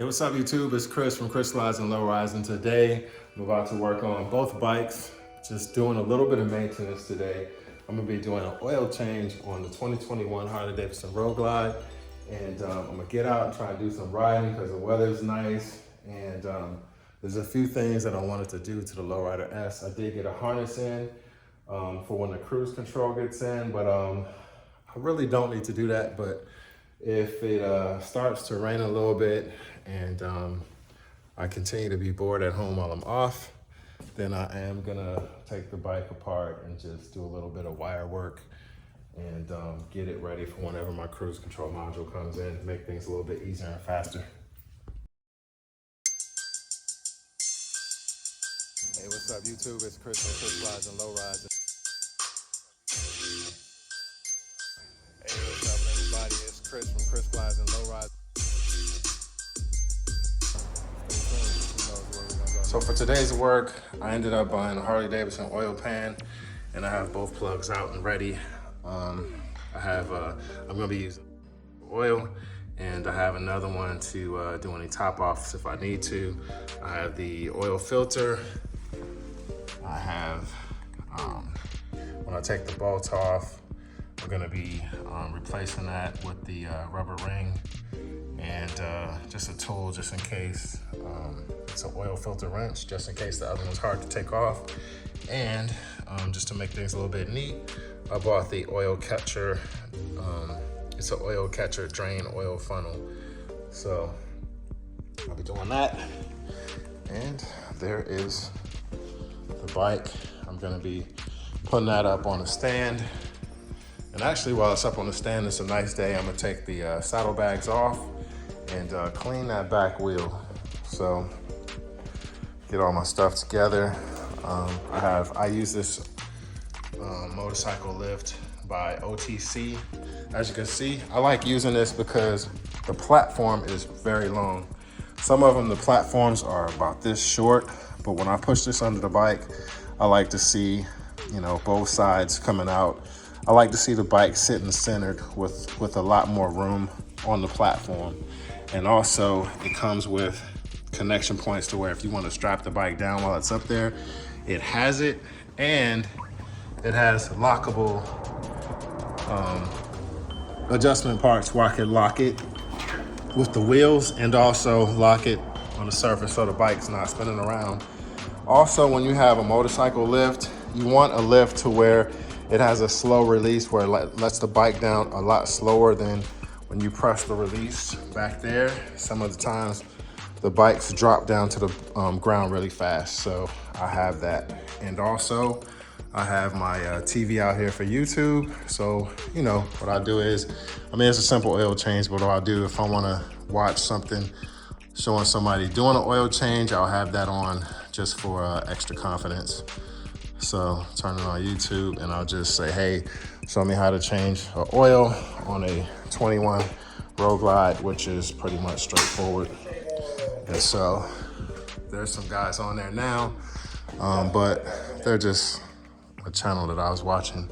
Hey, what's up YouTube? It's Chris from Chris Glides and Low Rise, and today I'm about to work on both bikes, just doing a little bit of maintenance today. I'm gonna be doing an oil change on the 2021 Harley-Davidson Road Glide, and I'm gonna get out and try and do some riding because the weather's nice, and there's a few things that I wanted to do to the Lowrider S. I did get a harness in for when the cruise control gets in, but I really don't need to do that. But if it starts to rain a little bit and I continue to be bored at home while I'm off, then I am gonna take the bike apart and just do a little bit of wire work and get it ready for whenever my cruise control module comes in, make things a little bit easier and faster. Hey, what's up YouTube? It's Chris from Chris Glides and Low Rise. Hey, what's up everybody? It's Chris from Chris Glides and Low Rise. So for today's work, I ended up buying a Harley-Davidson oil pan, and I have both plugs out and ready. I'm gonna be using oil, and I have another one to do any top offs if I need to. I have the oil filter. I have, when I take the bolt off, we're gonna be replacing that with the rubber ring, and just a tool just in case. It's an oil filter wrench just in case the other one's hard to take off. And just to make things a little bit neat, I bought the oil catcher. It's an oil catcher drain oil funnel. So I'll be doing that. And there is the bike. I'm gonna be putting that up on a stand. And actually, while it's up on the stand, it's a nice day. I'm gonna take the saddlebags off and clean that back wheel. So get all my stuff together. I use this motorcycle lift by OTC. As you can see, I like using this because the platform is very long. Some of them, the platforms are about this short, but when I push this under the bike, I like to see, you know, both sides coming out. I like to see the bike sitting centered with a lot more room on the platform. And also it comes with connection points to where if you want to strap the bike down while it's up there, it has it, and it has lockable adjustment parts where I can lock it with the wheels and also lock it on the surface so the bike's not spinning around. Also, when you have a motorcycle lift, you want a lift to where it has a slow release where it lets the bike down a lot slower than when you press the release back there. Some of the times the bikes drop down to the ground really fast, so I have that. And also, I have my TV out here for YouTube. So, you know, what I do is, I mean, it's a simple oil change, but what I'll do if I wanna watch something showing somebody doing an oil change, I'll have that on just for extra confidence. So turn it on YouTube and I'll just say, hey, show me how to change an oil on a 21 Road Glide, which is pretty much straightforward. And so there's some guys on there now, but they're just a channel that I was watching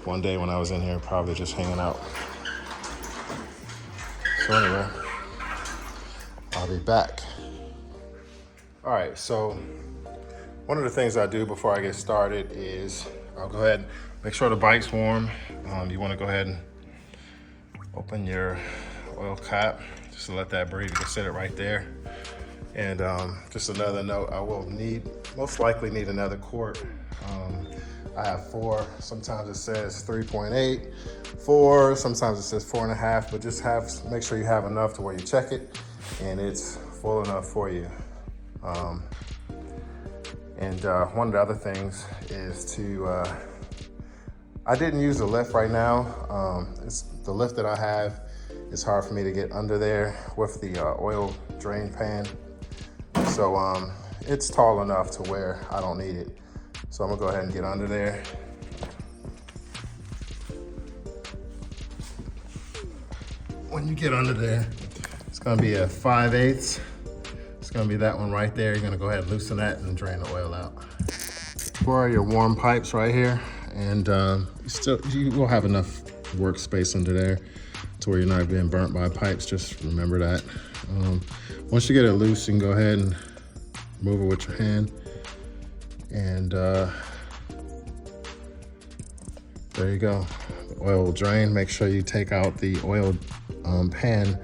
one day when I was in here, probably just hanging out. So anyway, I'll be back. All right, so one of the things I do before I get started is I'll go ahead and make sure the bike's warm. You wanna go ahead and open your oil cap just to let that breathe. You can set it right there. And just another note, I will most likely need another quart. I have 4, sometimes it says 3.8, 4, sometimes it says 4.5, but just make sure you have enough to where you check it and it's full enough for you. And one of the other things is to, I didn't use the lift right now. It's the lift that I have. It's hard for me to get under there with the oil drain pan. So it's tall enough to where I don't need it. So I'm gonna go ahead and get under there. When you get under there, it's gonna be a 5/8. It's gonna be that one right there. You're gonna go ahead and loosen that and drain the oil out. For your warm pipes right here, and you will have enough workspace under there to where you're not being burnt by pipes. Just remember that. Once you get it loose, you can go ahead and move it with your hand. And there you go. The oil will drain. Make sure you take out the oil pan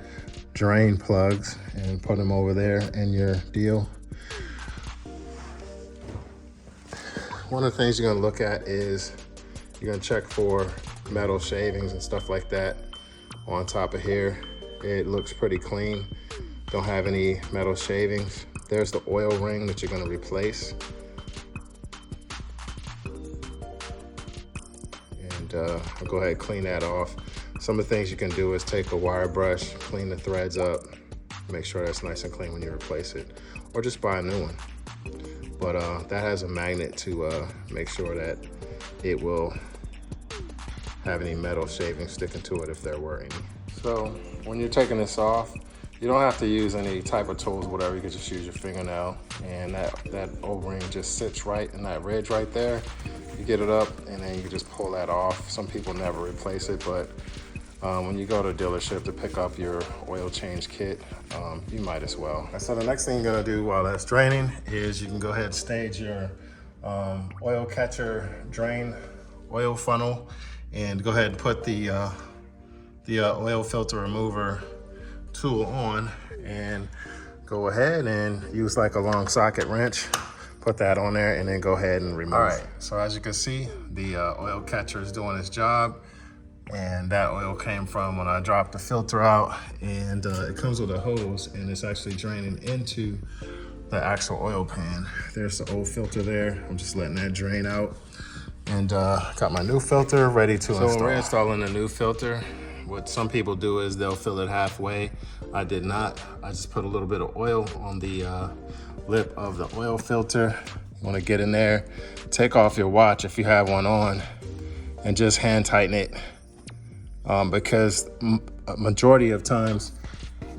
drain plugs and put them over there in your deal. One of the things you're gonna look at is you're gonna check for metal shavings and stuff like that on top of here. It looks pretty clean. Don't have any metal shavings. There's the oil ring that you're gonna replace. And I'll go ahead and clean that off. Some of the things you can do is take a wire brush, clean the threads up, make sure that's nice and clean when you replace it, or just buy a new one. But that has a magnet to make sure that it will have any metal shavings sticking to it if there were any. So when you're taking this off, you don't have to use any type of tools, whatever. You can just use your fingernail, and that O-ring just sits right in that ridge right there. You get it up, and then you just pull that off. Some people never replace it, but when you go to a dealership to pick up your oil change kit, you might as well. So the next thing you're gonna do while that's draining is you can go ahead and stage your oil catcher drain oil funnel, and go ahead and put the oil filter remover tool on, and go ahead and use like a long socket wrench, put that on there, and then go ahead and remove. All right, so as you can see, the oil catcher is doing its job. And that oil came from when I dropped the filter out, and it comes with a hose, and it's actually draining into the actual oil pan. There's the old filter there. I'm just letting that drain out, and got my new filter ready to install. So we're installing a new filter. What some people do is they'll fill it halfway. I did not. I just put a little bit of oil on the lip of the oil filter. You want to get in there, take off your watch if you have one on, and just hand tighten it. Because a majority of times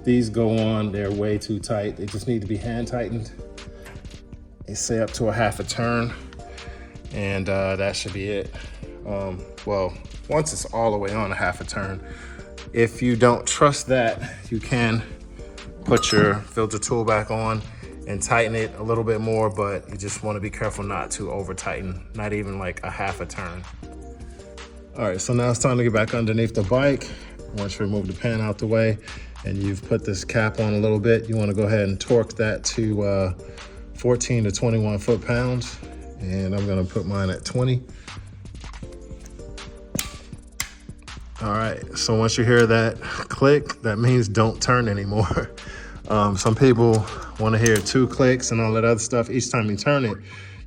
these go on, they're way too tight. They just need to be hand tightened. They say up to a half a turn, and that should be it. Well, once it's all the way on a half a turn. If you don't trust that, you can put your filter tool back on and tighten it a little bit more, but you just want to be careful not to over tighten, not even like a half a turn. All right, so now it's time to get back underneath the bike. Once you remove the pan out the way and you've put this cap on a little bit, you want to go ahead and torque that to 14 to 21 foot-pounds. And I'm gonna put mine at 20. All right, so once you hear that click, that means don't turn anymore. Some people want to hear 2 clicks and all that other stuff. Each time you turn it,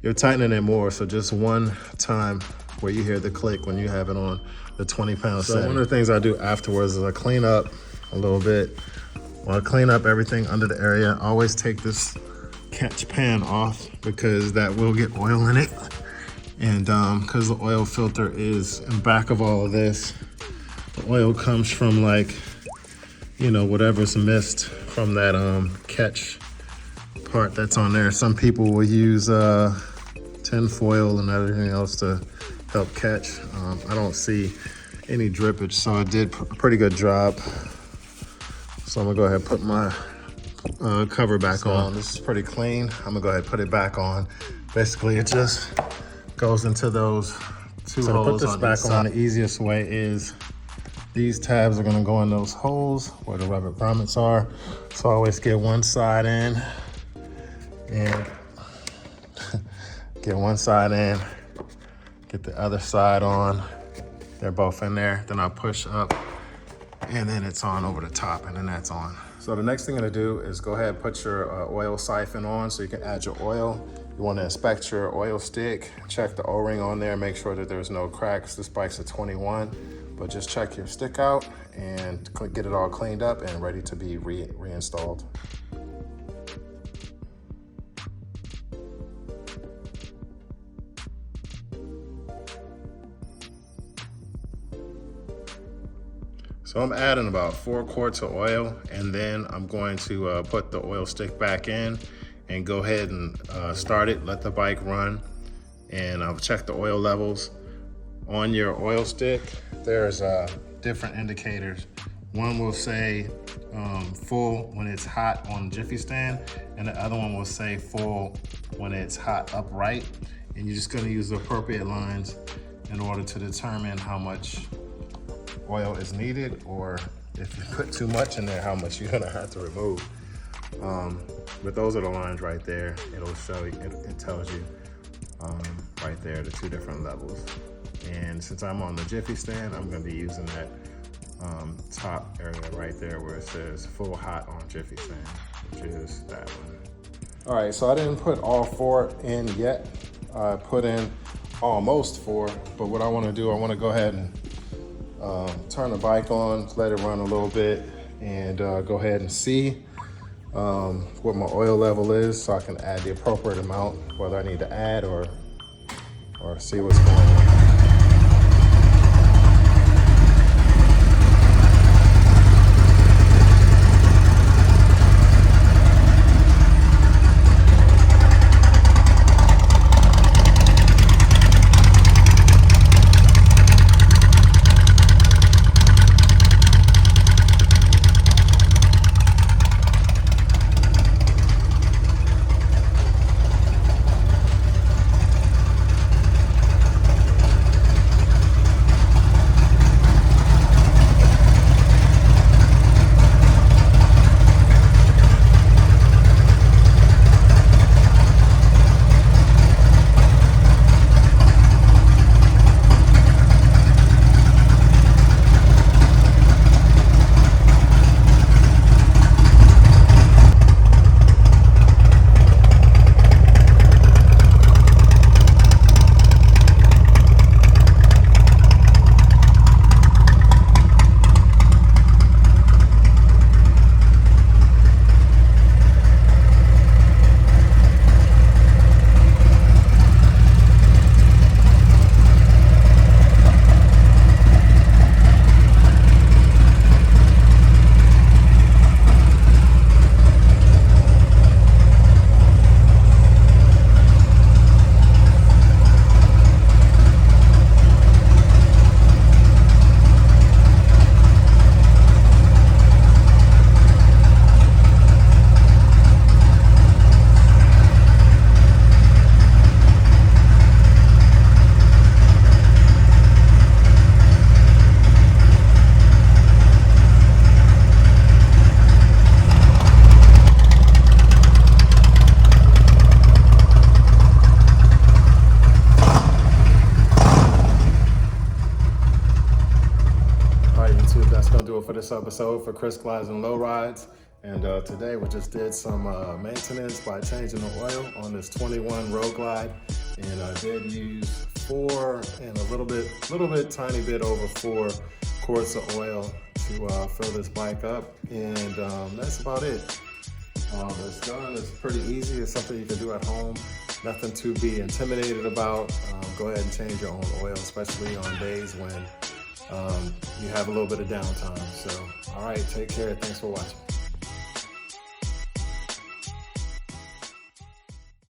you're tightening it more. So just one time where you hear the click when you have it on the 20-pound setting. So one of the things I do afterwards is I clean up a little bit. When I clean up everything under the area, I always take this catch pan off because that will get oil in it. And because the oil filter is in back of all of this, the oil comes from, like, you know, whatever's missed from that catch part that's on there. Some people will use tin foil and everything else to help catch. I don't see any drippage, so it did a pretty good job. So I'm gonna go ahead and put my cover back on. This is pretty clean. I'm gonna go ahead and put it back on. Basically, it just goes into those 2 holes. So to put this back on, the easiest way is these tabs are gonna go in those holes where the rubber grommets are. So I always get one side in and get one side in, get the other side on. They're both in there. Then I push up, and then it's on over the top, and then that's on. So the next thing I'm gonna do is go ahead and put your oil siphon on so you can add your oil. You wanna inspect your oil stick, check the O-ring on there, make sure that there's no cracks. This bike's a 21, but just check your stick out and get it all cleaned up and ready to be reinstalled. So I'm adding about 4 quarts of oil, and then I'm going to put the oil stick back in and go ahead and start it, let the bike run, and I'll check the oil levels. On your oil stick, there's different indicators. One will say full when it's hot on the Jiffy stand, and the other one will say full when it's hot upright. And you're just gonna use the appropriate lines in order to determine how much oil is needed, or if you put too much in there, how much you're gonna have to remove. But those are the lines right there. It'll show you, it tells you right there the two different levels. And since I'm on the Jiffy stand, I'm gonna be using that top area right there where it says full hot on Jiffy stand, which is that one. All right, so I didn't put all 4 in yet. I put in almost 4, but what I wanna do, I wanna go ahead and turn the bike on, let it run a little bit, and go ahead and see what my oil level is, so I can add the appropriate amount, whether I need to add or see what's going on. For this episode for Chris Glides and Low Rides. And today we just did some maintenance by changing the oil on this 21 Road Glide. And I did use 4 and a little bit, tiny bit over 4 quarts of oil to fill this bike up. And that's about it. It's done. It's pretty easy. It's something you can do at home. Nothing to be intimidated about. Go ahead and change your own oil, especially on days when you have a little bit of downtime. So, all right, take care. Thanks for watching.